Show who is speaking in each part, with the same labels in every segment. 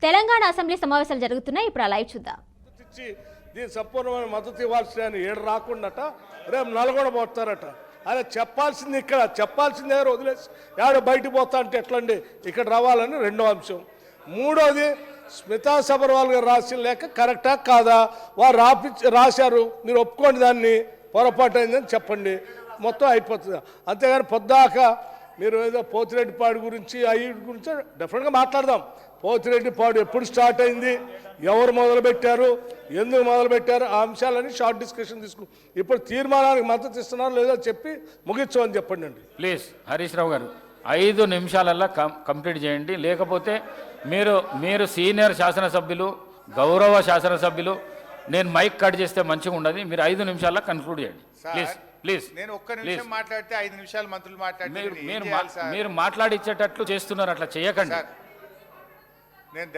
Speaker 1: Telangana assembly సమావేశాలు జరుగుతున్నాయి. ఇప్పుడు ఆ లైవ్ చూద్దాం.
Speaker 2: దీని సంపూర్ణమైన మద్దతు ఇవ్వాల్సిన ఏడు రాకుండాట రేపు నల్గొండ పోతారట. అదే చెప్పాల్సింది ఇక్కడ, చెప్పాల్సింది దగ్గర వదిలేసి ఏడు బయటకు పోతా అంటే ఎట్లండి? ఇక్కడ రావాలని రెండో అంశం. మూడోది స్మితా సబర్వాల్ గారు రాసిన లేక కరెక్టా కాదా? వారు రాశారు, మీరు ఒప్పుకోండి, దాన్ని పొరపాటు అయిందని చెప్పండి, మొత్తం అయిపోతుంది. అంతేగాని పొద్దాక మీరు ఏదో పోతిరెడ్డిపాడు గురించి అవి గురించి డెఫినెట్గా మాట్లాడదాం. పోతిరెడ్డిపాడు ఎప్పుడు స్టార్ట్ అయింది, ఎవరు మొదలుపెట్టారు, ఎందుకు మొదలుపెట్టారు, ఆ అంశాలని షార్ట్ డిస్కషన్ తీసుకు ఇప్పుడు తీర్మానానికి మద్దతు ఇస్తున్నారు లేదో చెప్పి ముగించమని చెప్పండి అండి.
Speaker 3: ప్లీజ్ హరీష్ రావు గారు 5 నిమిషాలల్లో కంప్లీట్ చేయండి. లేకపోతే మీరు సీనియర్ శాసనసభ్యులు, గౌరవ శాసనసభ్యులు, నేను మైక్ కట్ చేస్తే మంచిగా ఉండదు. మీరు 5 నిమిషాల్లో కన్క్లూడ్ చేయండి ప్లీజ్. ప్లీజ్
Speaker 4: నేను ఒక్క నిమిషం మాట్లాడితే 5 నిమిషాలు మంత్రులు మాట్లాడితే
Speaker 3: మీరు మాట్లాడిచ్చేటట్లు చేస్తున్నారు, అట్లా చేయకండి.
Speaker 4: నేను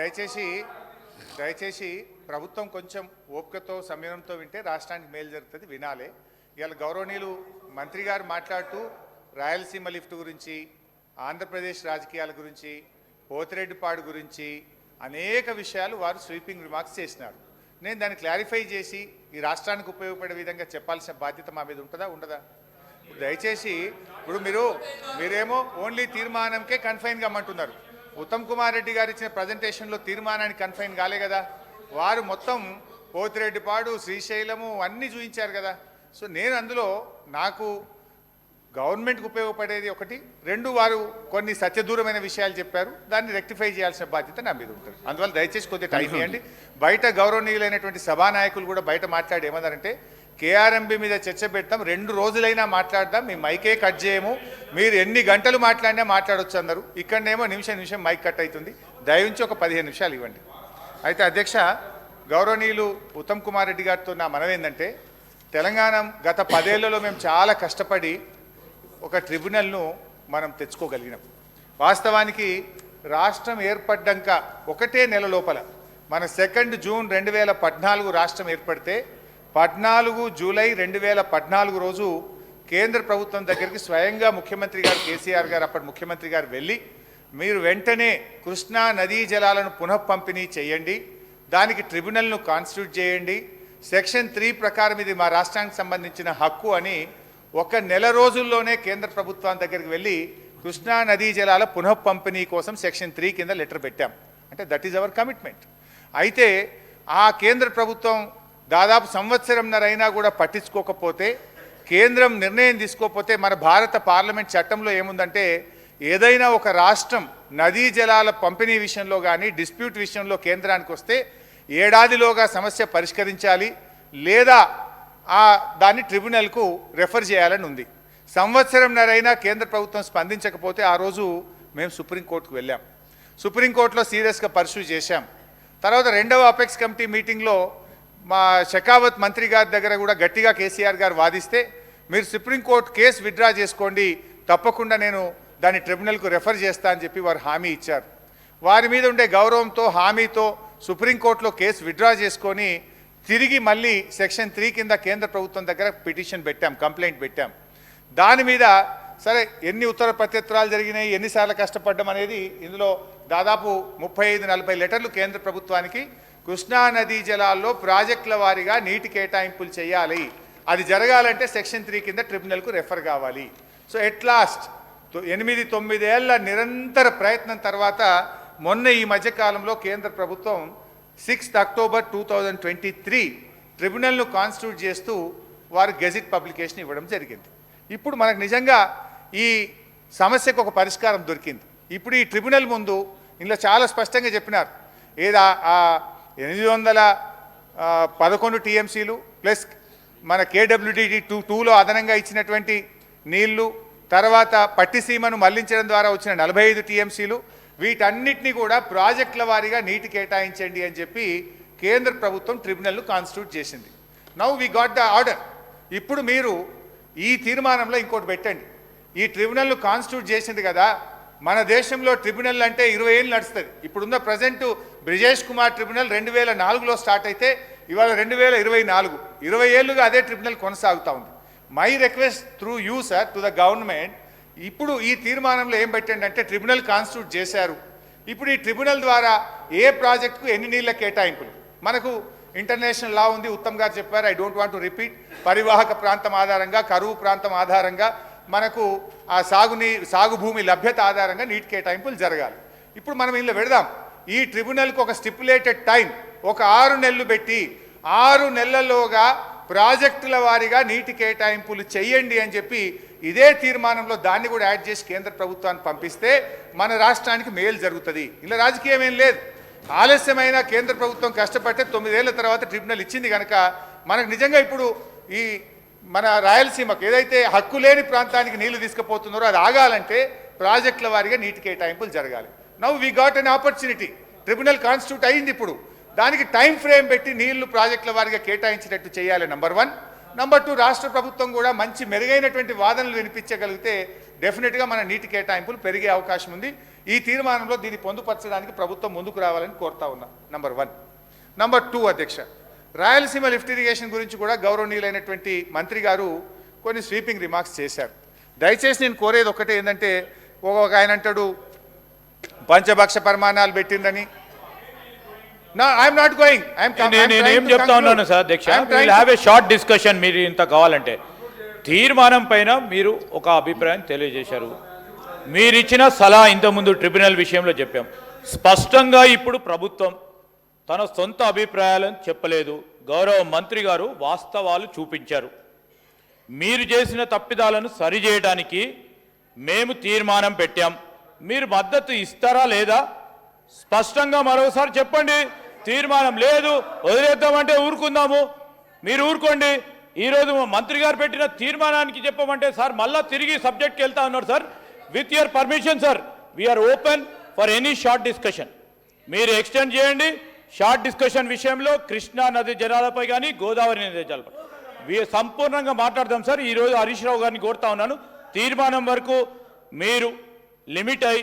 Speaker 4: దయచేసి ప్రభుత్వం కొంచెం ఓపికతో సంయమనంతో వింటే రాష్ట్రానికి మేలు జరుగుతుంది, వినాలి. ఇవాళ గౌరవనీయులు మంత్రి గారు మాట్లాడుతూ రాయలసీమ లిఫ్ట్ గురించి, ఆంధ్రప్రదేశ్ రాజకీయాల గురించి, పోతిరెడ్డిపాడు గురించి అనేక విషయాలు వారు స్వీపింగ్ రిమార్క్స్ చేసినారు. నేను దాన్ని క్లారిఫై చేసి ఈ రాష్ట్రానికి ఉపయోగపడే విధంగా చెప్పాల్సిన బాధ్యత మా మీద ఉంటుందా ఉండదా? దయచేసి ఇప్పుడు మీరేమో ఓన్లీ తీర్మానంకే కన్ఫైన్ కమ్మంటున్నారు. ఉత్తమ్ కుమార్ రెడ్డి గారు ఇచ్చిన ప్రజెంటేషన్లో తీర్మానానికి కన్ఫైన్ కాలే కదా, వారు మొత్తం పోతిరెడ్డిపాడు, శ్రీశైలము అన్నీ చూపించారు కదా. సో నేను అందులో నాకు గవర్నమెంట్కి ఉపయోగపడేది ఒకటి, 2 వారు కొన్ని సత్యదూరమైన విషయాలు చెప్పారు, దాన్ని రెక్టిఫై చేయాల్సిన బాధ్యత నా మీద ఉంటుంది. అందువల్ల దయచేసి కొద్దిగా టైం ఇవ్వండి. బయట గౌరవనీయులైనటువంటి సభానాయకులు కూడా బయట మాట్లాడి ఏమన్నారంటే కేఆర్ఎంబి మీద చర్చ పెడతాం, 2 రోజులైనా మాట్లాడదాం, మీ మైకే కట్ చేయము, మీరు ఎన్ని గంటలు మాట్లాడినా మాట్లాడవచ్చు అందరూ. ఇక్కడనేమో నిమిషం మైక్ కట్ అవుతుంది, దయవుంచి ఒక 15 నిమిషాలు ఇవ్వండి. అయితే అధ్యక్ష, గౌరవనీయులు ఉత్తమ్ కుమార్ రెడ్డి గారితో నా మనవి ఏంటంటే, తెలంగాణ గత 10 ఏళ్లలో మేము చాలా కష్టపడి ఒక ట్రిబ్యునల్ను మనం తెచ్చుకోగలిగినాం. వాస్తవానికి రాష్ట్రం ఏర్పడ్డాక 1 నెల లోపల మన 2 జూన్ 2014 రాష్ట్రం ఏర్పడితే 14 జూలై 2014 రోజు కేంద్ర ప్రభుత్వం దగ్గరికి స్వయంగా ముఖ్యమంత్రి గారు కేసీఆర్ గారు, అప్పటి ముఖ్యమంత్రి గారు వెళ్ళి, మీరు వెంటనే కృష్ణా నదీ జలాలను పునఃపంపిణీ చేయండి, దానికి ట్రిబ్యునల్ను కాన్స్టిట్యూట్ చేయండి, సెక్షన్ 3 ప్రకారం ఇది మా రాష్ట్రానికి సంబంధించిన హక్కు అని 1 నెల రోజుల్లోనే కేంద్ర ప్రభుత్వం దగ్గరికి వెళ్ళి కృష్ణా నదీ జలాల పునఃపంపిణీ కోసం సెక్షన్ 3 కింద లెటర్ పెట్టాం. అంటే దట్ ఈజ్ అవర్ కమిట్మెంట్. అయితే ఆ కేంద్ర ప్రభుత్వం దాదాపు సంవత్సరంన్నర అయినా కూడా పట్టించుకోకపోతే, కేంద్రం నిర్ణయం తీసుకోకపోతే, మన భారత పార్లమెంట్ చట్టంలో ఏముందంటే, ఏదైనా ఒక రాష్ట్రం నదీ జలాల పంపిణీ విషయంలో కానీ డిస్ప్యూట్ విషయంలో కేంద్రానికి వస్తే ఏడాదిలోగా సమస్య పరిష్కరించాలి, లేదా దాన్ని ట్రిబ్యునల్కు రెఫర్ చేయాలని ఉంది. సంవత్సరంన్నరైనా కేంద్ర ప్రభుత్వం స్పందించకపోతే ఆ రోజు మేము సుప్రీంకోర్టుకు వెళ్ళాం. సుప్రీంకోర్టులో సీరియస్గా పర్సూ చేశాం. తర్వాత 2వ అపెక్స్ కమిటీ మీటింగ్లో మా షెకావత్ మంత్రి గారి దగ్గర కూడా గట్టిగా కేసీఆర్ గారు వాదిస్తే, మీరు సుప్రీంకోర్టు కేసు విత్డ్రా చేసుకోండి, తప్పకుండా నేను దాన్ని ట్రిబ్యునల్కు రెఫర్ చేస్తా అని చెప్పి వారు హామీ ఇచ్చారు. వారి మీద ఉండే గౌరవంతో, హామీతో సుప్రీంకోర్టులో కేసు విత్డ్రా చేసుకొని తిరిగి మళ్ళీ సెక్షన్ 3 కింద కేంద్ర ప్రభుత్వం దగ్గర పిటిషన్ పెట్టాం, కంప్లైంట్ పెట్టాం. దాని మీద సరే ఎన్ని ఉత్తర ప్రత్యుత్తరాలు జరిగినాయి, ఎన్నిసార్లు కష్టపడ్డం అనేది ఇందులో దాదాపు 35-40 లెటర్లు కేంద్ర ప్రభుత్వానికి కృష్ణా నదీ జలాల్లో ప్రాజెక్టుల వారీగా నీటి కేటాయింపులు చేయాలి, అది జరగాలంటే సెక్షన్ 3 కింద ట్రిబ్యునల్కు రెఫర్ కావాలి. సో ఎట్ లాస్ట్ 8-9 ఏళ్ల నిరంతర ప్రయత్నం తర్వాత మొన్న ఈ మధ్యకాలంలో కేంద్ర ప్రభుత్వం 6 అక్టోబర్ 2023 ట్రిబ్యునల్ను కాన్స్టిట్యూట్ చేస్తూ వారు గెజిట్ పబ్లికేషన్ ఇవ్వడం జరిగింది. ఇప్పుడు మనకు నిజంగా ఈ సమస్యకు ఒక పరిష్కారం దొరికింది. ఇప్పుడు ఈ ట్రిబ్యునల్ ముందు ఇందులో చాలా స్పష్టంగా చెప్పినారు, ఏదా 811 టీఎంసీలు ప్లస్ మన కేడబ్ల్యూడిడి 2లో అదనంగా ఇచ్చినటువంటి నీళ్లు, తర్వాత పట్టిసీమను మళ్లించడం ద్వారా వచ్చిన 45 టీఎంసీలు, వీటన్నిటినీ కూడా ప్రాజెక్టుల వారీగా నీటి కేటాయించండి అని చెప్పి కేంద్ర ప్రభుత్వం ట్రిబ్యునల్ను కాన్స్టిట్యూట్ చేసింది. Now we got the order. ఇప్పుడు మీరు ఈ తీర్మానంలో ఇంకోటి పెట్టండి, ఈ ట్రిబ్యునల్ను కాన్స్టిట్యూట్ చేసింది కదా, మన దేశంలో ట్రిబ్యునల్ అంటే 20 ఏళ్ళు నడుస్తుంది. ఇప్పుడున్న ప్రజెంట్ బ్రిజేష్ కుమార్ ట్రిబ్యునల్ 2004లో స్టార్ట్ అయితే ఇవాళ 2024, 20 ఏళ్ళుగా అదే ట్రిబ్యునల్ కొనసాగుతూ ఉంది. My request through you sir to the government, ఇప్పుడు ఈ తీర్మానంలో ఏం పెట్టండి అంటే ట్రిబ్యునల్ కాన్స్టిట్యూట్ చేశారు, ఇప్పుడు ఈ ట్రిబ్యునల్ ద్వారా ఏ ప్రాజెక్టుకు ఎన్ని నీళ్ళ కేటాయింపులు మనకు ఇంటర్నేషనల్ లా ఉంది. ఉత్తమ్ గారు చెప్పారు, I don't want to repeat. పరివాహక ప్రాంతం ఆధారంగా, కరువు ప్రాంతం ఆధారంగా మనకు ఆ సాగు భూమి లభ్యత ఆధారంగా నీటి కేటాయింపులు జరగాలి. ఇప్పుడు మనం ఇందులో పెడదాం, ఈ ట్రిబ్యునల్కి ఒక స్టిపులేటెడ్ టైం, ఒక 6 నెలలు పెట్టి 6 నెలల్లోగా ప్రాజెక్టుల వారీగా నీటి కేటాయింపులు చెయ్యండి అని చెప్పి ఇదే తీర్మానంలో దాన్ని కూడా యాడ్ చేసి కేంద్ర ప్రభుత్వాన్ని పంపిస్తే మన రాష్ట్రానికి మేలు జరుగుతుంది. ఇలా రాజకీయం ఏం లేదు. ఆలస్యమైన కేంద్ర ప్రభుత్వం కష్టపడితే 9 ఏళ్ల తర్వాత ట్రిబ్యునల్ ఇచ్చింది కనుక మనకు నిజంగా ఇప్పుడు ఈ మన రాయలసీమకు ఏదైతే హక్కు లేని ప్రాంతానికి నీళ్లు తీసుకుపోతున్నారో అది ఆగాలంటే ప్రాజెక్టుల వారీగా నీటి కేటాయింపులు జరగాలి. Now we got an opportunity. Tribunal constitute అయింది. ఇప్పుడు దానికి టైం ఫ్రేమ్ పెట్టి నీళ్లు ప్రాజెక్టుల వారీగా కేటాయించేటట్టు చేయాలి. నంబర్ 1. నంబర్ 2, రాష్ట్ర ప్రభుత్వం కూడా మంచి మెరుగైనటువంటి వాదనలు వినిపించగలిగితే డెఫినెట్గా మన నీటి కేటాయింపులు పెరిగే అవకాశం ఉంది. ఈ తీర్మానంలో దీన్ని పొందుపరచడానికి ప్రభుత్వం ముందుకు రావాలని కోరుతా ఉన్నా. నంబర్ 1. నంబర్ 2 అధ్యక్ష, రాయలసీమ లిఫ్ట్ ఇరిగేషన్ గురించి కూడా గౌరవనీయులైనటువంటి మంత్రి గారు కొన్ని స్వీపింగ్ రిమార్క్స్ చేశారు. దయచేసి నేను కోరేది ఒకటే ఏంటంటే, ఒక ఆయన అంటాడు పంచభక్ష పరిమాణాలు పెట్టిందని.
Speaker 5: నేనేం చెప్తా ఉన్నాను సార్ అధ్యక్ష, will have a short discussion. మీరు ఇంత కావాలంటే తీర్మానం పైన మీరు ఒక అభిప్రాయం తెలియజేశారు. మీరు ఇచ్చిన సలహా ఇంతకుముందు ట్రిబ్యునల్ విషయంలో చెప్పాం. స్పష్టంగా ఇప్పుడు ప్రభుత్వం తన సొంత అభిప్రాయాలను చెప్పలేదు. గౌరవ మంత్రి గారు వాస్తవాలు చూపించారు. మీరు చేసిన తప్పిదాలను సరిచేయడానికి మేము తీర్మానం పెట్టాం. మీరు మద్దతు ఇస్తారా లేదా స్పష్టంగా మరోసారి చెప్పండి. తీర్మానం లేదు వదిలేద్దామంటే ఊరుకుందాము, మీరు ఊరుకోండి. ఈరోజు మంత్రి గారు పెట్టిన తీర్మానానికి చెప్పమంటే సార్ మళ్ళా తిరిగి సబ్జెక్ట్కి వెళ్తా ఉన్నారు sir. With your permission sir, we are open for any short discussion. మీరు ఎక్స్టెండ్ చేయండి. షార్ట్ డిస్కషన్ విషయంలో కృష్ణా నది జలాలపై కానీ గోదావరి నది జలాలపై సంపూర్ణంగా మాట్లాడదాం సార్. ఈరోజు హరీష్ రావు గారిని కోరుతా ఉన్నాను, తీర్మానం వరకు మీరు లిమిట్ అయి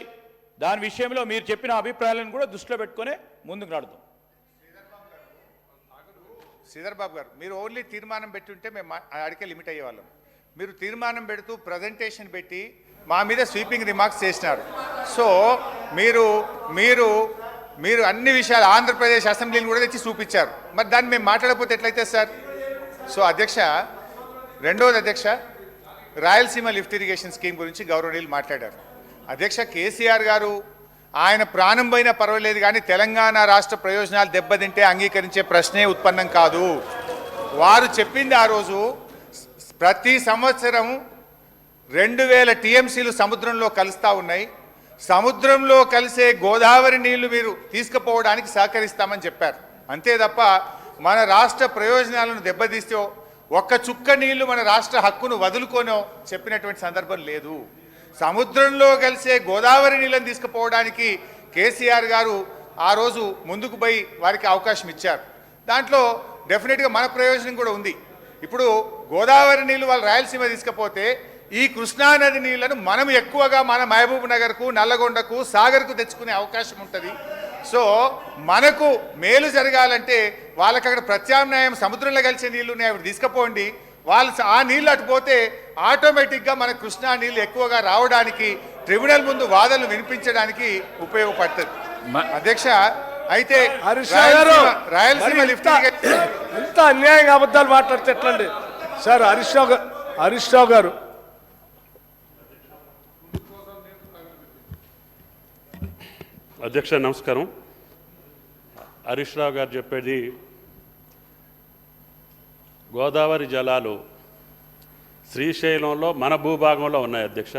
Speaker 5: దాని విషయంలో మీరు చెప్పిన అభిప్రాయాలను కూడా దృష్టిలో పెట్టుకునే ముందుకు నడుద్దాం.
Speaker 4: శ్రీధర్ బాబు గారు, మీరు ఓన్లీ తీర్మానం పెట్టుంటే మేము అడిగే లిమిట్ అయ్యేవాళ్ళం. మీరు తీర్మానం పెడుతూ ప్రజెంటేషన్ పెట్టి మా మీద స్వీపింగ్ రిమార్క్స్ చేసినారు. సో మీరు మీరు మీరు అన్ని విషయాలు ఆంధ్రప్రదేశ్ అసెంబ్లీని కూడా తెచ్చి చూపించారు. మరి దాన్ని మేము మాట్లాడకపోతే ఎట్లయితే సార్? సో అధ్యక్ష, రెండవది అధ్యక్ష, రాయలసీమ లిఫ్ట్ ఇరిగేషన్ స్కీమ్ గురించి గౌరవనీయులు మాట్లాడారు. అధ్యక్ష, కేసీఆర్ గారు ఆయన ప్రాణం పోయినా పర్వాలేదు కానీ తెలంగాణ రాష్ట్ర ప్రయోజనాలు దెబ్బతింటే అంగీకరించే ప్రశ్నే ఉత్పన్నం కాదు. వారు చెప్పింది ఆ రోజు ప్రతి సంవత్సరం 2000 టీఎంసీలు సముద్రంలో కలుస్తూ ఉన్నాయి. సముద్రంలో కలిసే గోదావరి నీళ్లు మీరు తీసుకుపోవడానికి సహకరిస్తామని చెప్పారు. అంతే తప్ప మన రాష్ట్ర ప్రయోజనాలను దెబ్బతీస్తే ఒక్క చుక్క నీళ్లు మన రాష్ట్ర హక్కును వదులుకోనో చెప్పినటువంటి సందర్భం లేదు. సముద్రంలో కలిసే గోదావరి నీళ్ళని తీసుకుపోవడానికి కేసీఆర్ గారు ఆ రోజు ముందుకు పోయి వారికి అవకాశం ఇచ్చారు. దాంట్లో డెఫినెట్గా మన ప్రయోజనం కూడా ఉంది. ఇప్పుడు గోదావరి నీళ్ళు వాళ్ళు రాయలసీమ తీసుకపోతే ఈ కృష్ణానది నీళ్లను మనం ఎక్కువగా మన మహబూబ్ నగర్కు, నల్లగొండకు, సాగర్కు తెచ్చుకునే అవకాశం ఉంటుంది. సో మనకు మేలు జరగాలంటే వాళ్ళకి అక్కడ ప్రత్యామ్నాయం సముద్రంలో కలిసే నీళ్లు ఉన్నాయి, అవి తీసుకుపోండి. వాళ్ళు ఆ నీళ్ళు అటుపోతే ఆటోమేటిక్గా మన కృష్ణా నీళ్ళు ఎక్కువగా రావడానికి, ట్రిబ్యునల్ ముందు వాదనలు వినిపించడానికి ఉపయోగపడుతుంది. అధ్యక్ష, అయితే రాయలసీమ లిఫ్ట్
Speaker 2: ఎంత అన్యాయంగా అబద్ధాలు మాట్లాడితే ఎట్లండి సార్? హరీష్ రావు గారు,
Speaker 6: అధ్యక్ష నమస్కారం. హరీష్ రావు గారు చెప్పేది గోదావరి జలాలు శ్రీశైలంలో మన భూభాగంలో ఉన్నాయి అధ్యక్ష.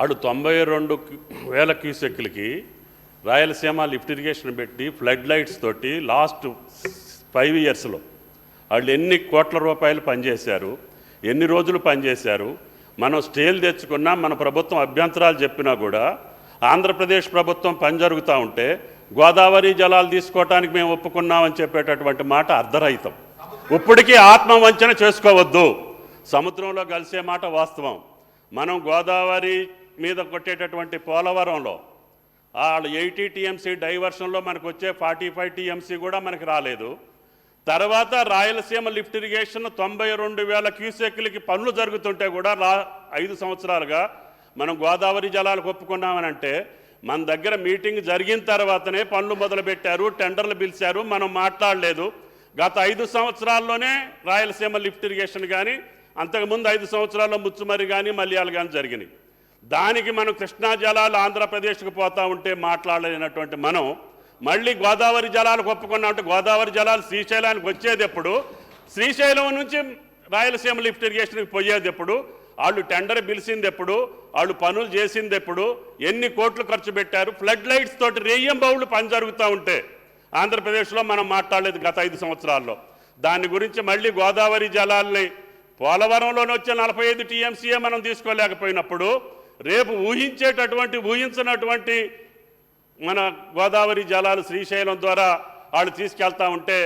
Speaker 6: అడు 92,000 క్యూసెక్లకి రాయలసీమ లిఫ్ట్ ఇరిగేషన్ పెట్టి ఫ్లడ్ లైట్స్ తోటి లాస్ట్ 5 ఇయర్స్లో వాళ్ళు ఎన్ని కోట్ల రూపాయలు పనిచేశారు, ఎన్ని రోజులు పనిచేశారు. మనం స్టేలు తెచ్చుకున్నా, మన ప్రభుత్వం అభ్యంతరాలు చెప్పినా కూడా ఆంధ్రప్రదేశ్ ప్రభుత్వం పని జరుగుతూ ఉంటే గోదావరి జలాలు తీసుకోవటానికి మేము ఒప్పుకున్నామని చెప్పేటటువంటి మాట అర్ధరహితం. ఇప్పటికీ ఆత్మవంచన చేసుకోవద్దు. సముద్రంలో కలిసే మాట వాస్తవం. మనం గోదావరి మీద కొట్టేటటువంటి పోలవరంలో వాళ్ళు 80 టీఎంసీ డైవర్షన్లో మనకు వచ్చే 45 టీఎంసీ కూడా మనకు రాలేదు. తర్వాత రాయలసీమ లిఫ్ట్ ఇరిగేషన్ 92,000 క్యూసెక్లకి పనులు జరుగుతుంటే కూడా 5 సంవత్సరాలుగా మనం గోదావరి జలాలకు ఒప్పుకున్నామని అంటే మన దగ్గర మీటింగ్ జరిగిన తర్వాతనే పనులు మొదలుపెట్టారు, టెండర్లు పిలిచారు, మనం మాట్లాడలేదు. గత 5 సంవత్సరాల్లోనే రాయలసీమ లిఫ్ట్ ఇరిగేషన్ కానీ, అంతకుముందు 5 సంవత్సరాల్లో ముచ్చుమరి కానీ మల్యాలు కానీ జరిగినాయి. దానికి మనం కృష్ణా జలాలు ఆంధ్రప్రదేశ్కి పోతా ఉంటే మాట్లాడలేనటువంటి మనం మళ్ళీ గోదావరి జలాలకు ఒప్పుకున్నా ఉంటే గోదావరి జలాలు శ్రీశైలానికి వచ్చేది ఎప్పుడు, శ్రీశైలం నుంచి రాయలసీమ లిఫ్ట్ ఇరిగేషన్కి పోయేది ఎప్పుడు, వాళ్ళు టెండర్ పిలిచింది ఎప్పుడు, వాళ్ళు పనులు చేసింది ఎప్పుడు, ఎన్ని కోట్లు ఖర్చు పెట్టారు, ఫ్లడ్ లైట్స్ తోటి రేయం బౌళ్ళు పని జరుగుతూ ఉంటే ఆంధ్రప్రదేశ్లో మనం మాట్లాడలేదు గత 5 సంవత్సరాల్లో. దాని గురించి మళ్ళీ గోదావరి జలాల్ని పోలవరంలోనే వచ్చే 45 టీఎంసీఏ మనం తీసుకోలేకపోయినప్పుడు రేపు ఊహించినటువంటి మన గోదావరి జలాలు శ్రీశైలం ద్వారా వాళ్ళు తీసుకెళ్తా ఉంటే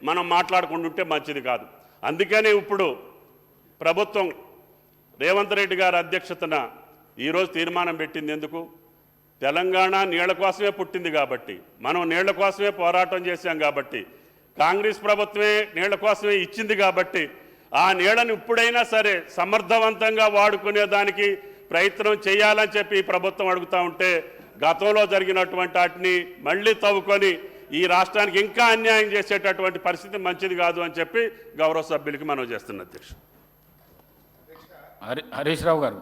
Speaker 6: మనం మాట్లాడుకుంటుంటే మంచిది కాదు. అందుకనే ఇప్పుడు ప్రభుత్వం రేవంత్ రెడ్డి గారి అధ్యక్షతన ఈరోజు తీర్మానం పెట్టింది. ఎందుకు? తెలంగాణ నీళ్ల కోసమే పుట్టింది కాబట్టి, మనం నీళ్ల కోసమే పోరాటం చేశాం కాబట్టి, కాంగ్రెస్ ప్రభుత్వమే నీళ్ల కోసమే ఇచ్చింది కాబట్టి, ఆ నీళ్లను ఇప్పుడైనా సరే సమర్థవంతంగా వాడుకునేదానికి ప్రయత్నం చేయాలని చెప్పి ఈ ప్రభుత్వం అడుగుతూ ఉంటే గతంలో జరిగినటువంటి వాటిని మళ్ళీ తవ్వుకొని ఈ రాష్ట్రానికి ఇంకా అన్యాయం చేసేటటువంటి పరిస్థితి మంచిది కాదు అని చెప్పి గౌరవ సభ్యులకి మనం చేస్తున్న అధ్యక్షుడు.
Speaker 3: హరీష్ రావు గారు,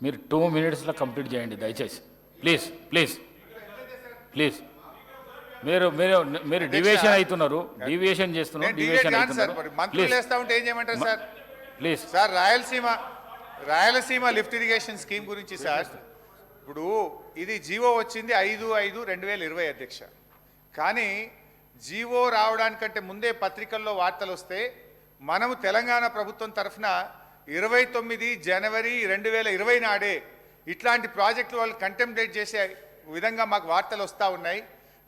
Speaker 3: మీరు 2 minutesలో కంప్లీట్ చేయండి దయచేసి. Please please please. మీరు మీరు మీరు డివియేషన్ అవుతున్నారు, డివియేషన్ చేస్తున్నారు, డివియేషన్ అవుతున్నారు.
Speaker 4: మంత్రులు వేస్తా ఉంటే ఏం చేయమంటారు sir?
Speaker 3: Please
Speaker 4: sir, Rayalaseema lift irrigation scheme గురించి సార్, ఇప్పుడు ఇది జీవో వచ్చింది 5/5/2020 అధ్యక్ష. కానీ జీవో రావడానికంటే ముందే పత్రికల్లో వార్తలు వస్తే మనము తెలంగాణ ప్రభుత్వం తరఫున 29 జనవరి 2020 నాడే ఇట్లాంటి ప్రాజెక్టులు వాళ్ళు కంటెంప్లేట్ చేసే విధంగా మాకు వార్తలు వస్తూ ఉన్నాయి.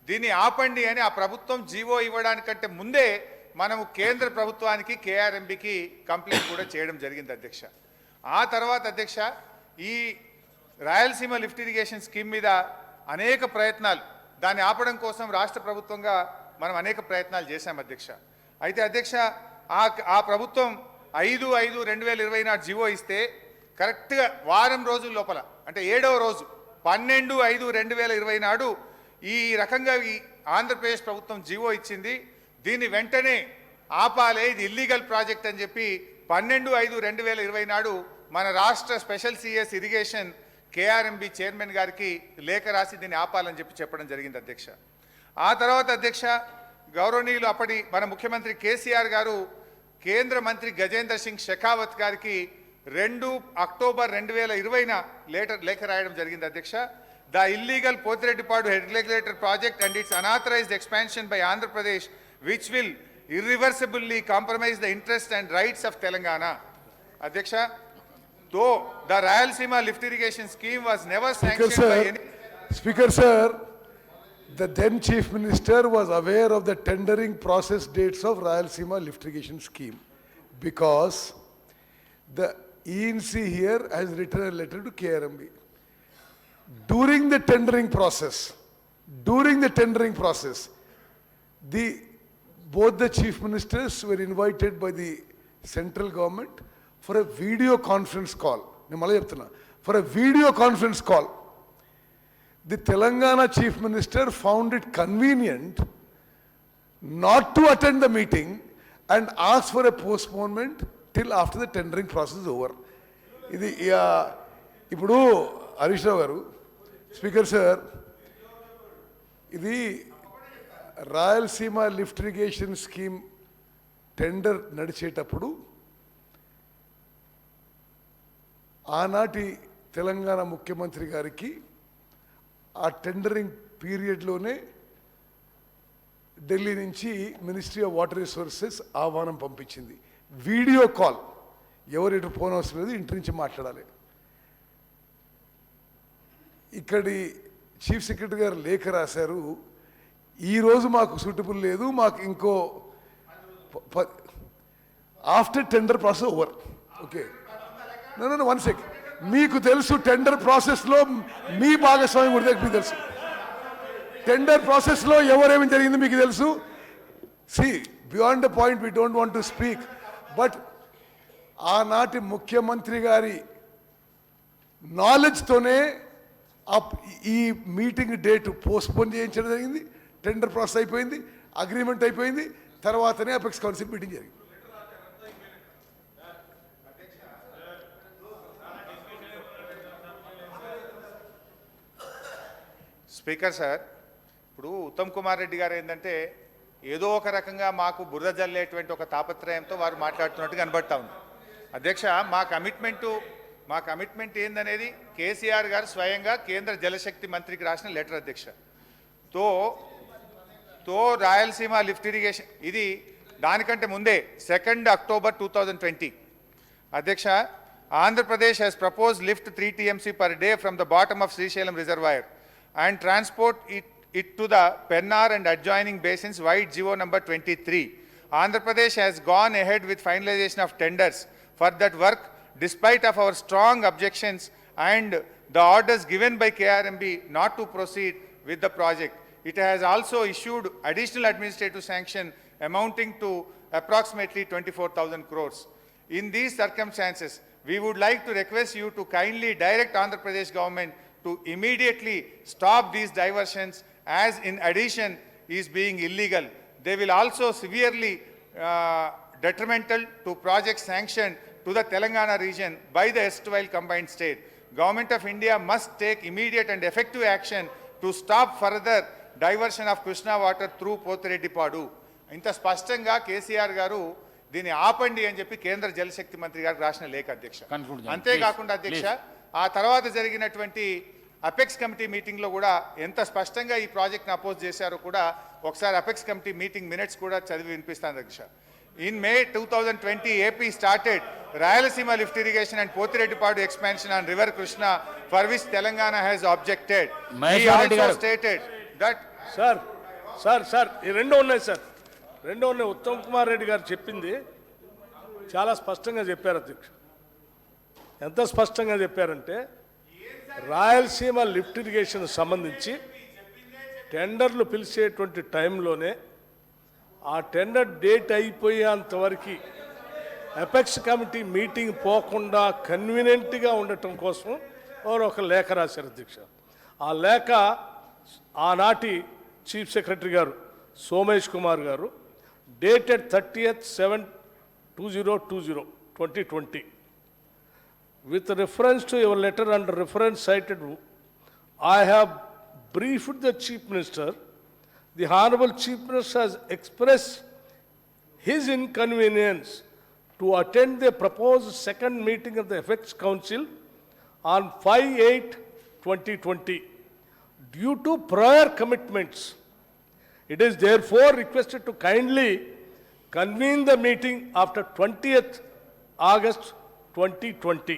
Speaker 4: దీన్ని ఆపండి అని ఆ ప్రభుత్వం జీవో ఇవ్వడానికంటే ముందే మనము కేంద్ర ప్రభుత్వానికి కేఆర్ఎంబికి కంప్లైంట్ కూడా చేయడం జరిగింది అధ్యక్ష. ఆ తర్వాత అధ్యక్ష, ఈ రాయలసీమ లిఫ్ట్ ఇరిగేషన్ స్కీమ్ మీద అనేక ప్రయత్నాలు, దాన్ని ఆపడం కోసం రాష్ట్ర ప్రభుత్వంగా మనం అనేక ప్రయత్నాలు చేశాం అధ్యక్ష. అయితే అధ్యక్ష, ఆ ప్రభుత్వం 5/5/2020 నాడు జీవో ఇస్తే కరెక్ట్గా వారం రోజుల లోపల, అంటే 7వ రోజు 12/5/2020 నాడు ఈ రకంగా ఈ ఆంధ్రప్రదేశ్ ప్రభుత్వం జీవో ఇచ్చింది. దీన్ని వెంటనే ఆపాలే, ఇది ఇల్లీగల్ ప్రాజెక్ట్ అని చెప్పి 12/5/2020 నాడు మన రాష్ట్ర special CS irrigation KRMB chairman గారికి లేఖ రాసి దీన్ని ఆపాలని చెప్పడం జరిగింది అధ్యక్ష. ఆ తర్వాత అధ్యక్ష, గౌరవనీయులు అప్పటి మన ముఖ్యమంత్రి కేసీఆర్ గారు కేంద్ర మంత్రి గజేంద్ర సింగ్ షెకావత్ గారికి 2 అక్టోబర్ 2020 లేఖ రాయడం జరిగింది అధ్యక్ష. The illegal Pothireddypadu head regulator project and it's unauthorised expansion by Andhra Pradesh which will irreversibly compromise the interests and rights of Telangana. Adhyaksha, though the Rayalaseema lift irrigation scheme was never sanctioned by any...
Speaker 7: Speaker sir, the then Chief Minister was aware of the tendering process dates of Rayalaseema lift irrigation scheme because the ENC here has written a letter to KRMB. During the tendering process, both the chief ministers were invited by the central government for a video conference call. For a video conference call. The Telangana chief minister found it convenient not to attend the meeting and asked for a postponement till after the tendering process is over. Ipudu Harish Rao garu, Speaker sir, ఇది Rayalaseema lift irrigation scheme tender నడిచేటప్పుడు ఆనాటి తెలంగాణ ముఖ్యమంత్రి గారికి ఆ tendering పీరియడ్లోనే Delhi నుంచి ministry of water resources ఆహ్వానం పంపించింది. Video call, ఎవరు ఎటు ఫోన్ అవసరం లేదు, ఇంటి నుంచి మాట్లాడాలి. ఇక్కడి చీఫ్ సెక్రటరీ గారు లేఖ రాశారు, ఈరోజు మాకు సూటబుల్ లేదు, మాకు ఇంకో after tender process over. Okay, no 1 second. మీకు తెలుసు టెండర్ ప్రాసెస్లో మీ భాగస్వామ్యం కూడా మీకు తెలుసు, టెండర్ ప్రాసెస్లో ఎవరేమి జరిగింది మీకు తెలుసు. See beyond the point we don't want to speak, but ఆనాటి ముఖ్యమంత్రి గారి నాలెడ్జ్తోనే ఈ మీటింగ్ డేట్ పోస్ట్పోన్ చేయించడం జరిగింది, టెండర్ ప్రాసెస్ అయిపోయింది, అగ్రిమెంట్ అయిపోయింది, తర్వాతనే అపెక్స్ కౌన్సిల్ మీటింగ్ జరిగింది.
Speaker 4: స్పీకర్ సార్, ఇప్పుడు ఉత్తమ్ కుమార్ రెడ్డి గారు ఏంటంటే ఏదో ఒక రకంగా మాకు బురద జల్లేటువంటి ఒక తాపత్రయంతో వారు మాట్లాడుతున్నట్టు కనబడతా ఉంది. అధ్యక్ష, మా కమిట్మెంట్ ఏందనేది కేసీఆర్ గారు స్వయంగా కేంద్ర జలశక్తి మంత్రికి రాసిన లెటర్ అధ్యక్ష. తో రాయలసీమ లిఫ్ట్ ఇరిగేషన్ ఇది దానికంటే ముందే 2 అక్టోబర్ 2020 అధ్యక్ష, Andhra Pradesh has proposed lift 3 TMC per day from the bottom of Srisailam reservoir and transport it to the Pennar and adjoining basins via GO number 23. Andhra Pradesh has gone ahead with finalization of tenders for that work despite of our strong objections and the orders given by KRMB not to proceed with the project. It has also issued additional administrative sanction amounting to approximately 24,000 crores. In these circumstances, we would like to request you to kindly direct Andhra Pradesh government to immediately stop these diversions, as in addition is being illegal. They will also severely detrimental to projects sanctioned to the Telangana region by the erstwhile combined state. Government of India must take immediate and effective action to stop further diversion of Krishna water through Potireddipadu. ఇంత స్పష్టంగా కేసీఆర్ గారు దీన్ని ఆపండి అని చెప్పి కేంద్ర జలశక్తి మంత్రి గారికి రాసిన లేఖ అధ్యక్ష. అంతేకాకుండా అధ్యక్ష, ఆ తర్వాత జరిగినటువంటి అపెక్స్ కమిటీ మీటింగ్లో కూడా ఎంత స్పష్టంగా ఈ ప్రాజెక్ట్ని అపోజ్ చేశారో కూడా ఒకసారి అపెక్స్ కమిటీ మీటింగ్ మినిట్స్ కూడా చదివి వినిపిస్తాను అధ్యక్ష. In May 2020, AP started Rayalaseema lift irrigation and Potireddipadu expansion on River Krishna, for which Telangana has objected. He also stated that...
Speaker 2: sir ఈ రెండో ఉన్నాయి ఉత్తమ్ కుమార్ రెడ్డి గారు చెప్పింది చాలా స్పష్టంగా చెప్పారు అధ్యక్ష. ఎంత స్పష్టంగా చెప్పారంటే రాయలసీమ లిఫ్ట్ ఇరిగేషన్ సంబంధించి టెండర్లు పిలిచేటువంటి టైంలోనే ఆ టెండర్ డేట్ అయిపోయేంతవరకు అపెక్స్ కమిటీ మీటింగ్ పోకుండా కన్వీనియంట్గా ఉండటం కోసం వారు ఒక లేఖ రాశారు అధ్యక్ష. ఆ లేఖ ఆనాటి చీఫ్ సెక్రటరీ గారు సోమేష్ కుమార్ గారు dated 30/7/2020 with reference to your letter under reference cited, I have briefed the Chief Minister. The Honorable Chief Minister has expressed his inconvenience to attend the proposed second meeting of the Apex Council on 5/8/2020 due to prior commitments. It is therefore requested to kindly convene the meeting after 20th August 2020.